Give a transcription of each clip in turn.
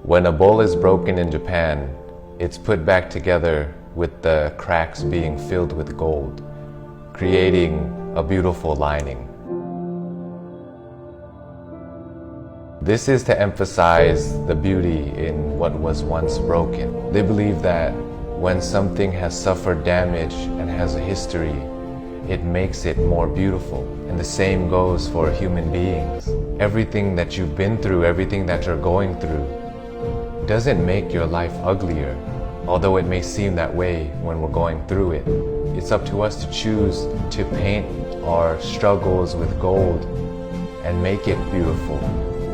When a bowl is broken in Japan, it's put back together with the cracks being filled with gold, creating a beautiful lining. This is to emphasize the beauty in what was once broken. They believe that when something has suffered damage and has a history, it makes it more beautiful. And the same goes for human beings. Everything that you've been through, everything that you're going through, doesn't make your life uglier, although it may seem that way when we're going through it. It's up to us to choose to paint our struggles with gold and make it beautiful.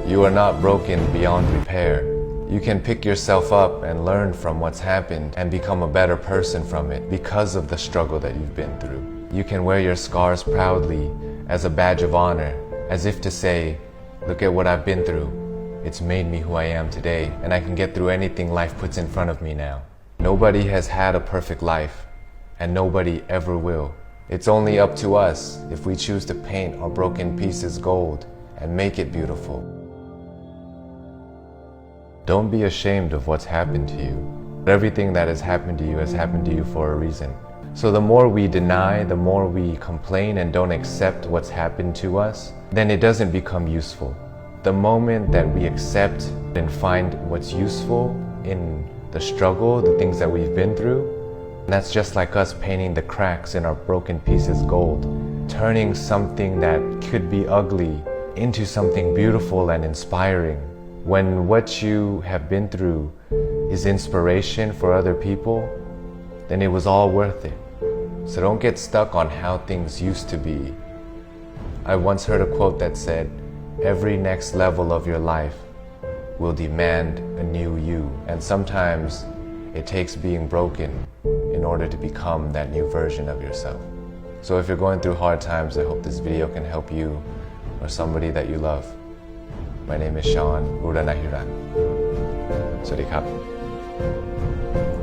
You are not broken beyond repair. You can pick yourself up and learn from what's happened and become a better person from it because of the struggle that you've been through. You can wear your scars proudly as a badge of honor, as if to say, look at what I've been through. It's made me who I am today, and I can get through anything life puts in front of me now. Nobody has had a perfect life, and nobody ever will. It's only up to us if we choose to paint our broken pieces gold and make it beautiful. Don't be ashamed of what's happened to you. Everything that has happened to you has happened to you for a reason. So the more we deny, the more we complain and don't accept what's happened to us, then it doesn't become useful. The moment that we accept and find what's useful in the struggle, the things that we've been through, that's just like us painting the cracks in our broken pieces gold, turning something that could be ugly into something beautiful and inspiring. When what you have been through is inspiration for other people, then it was all worth it. So don't get stuck on how things used to be. I once heard a quote that said, every next level of your life will demand a new you. And sometimes it takes being broken in order to become that new version of yourself. So if you're going through hard times, I hope this video can help you or somebody that you love. My name is Sean Uranahiran. สวัสดีครับ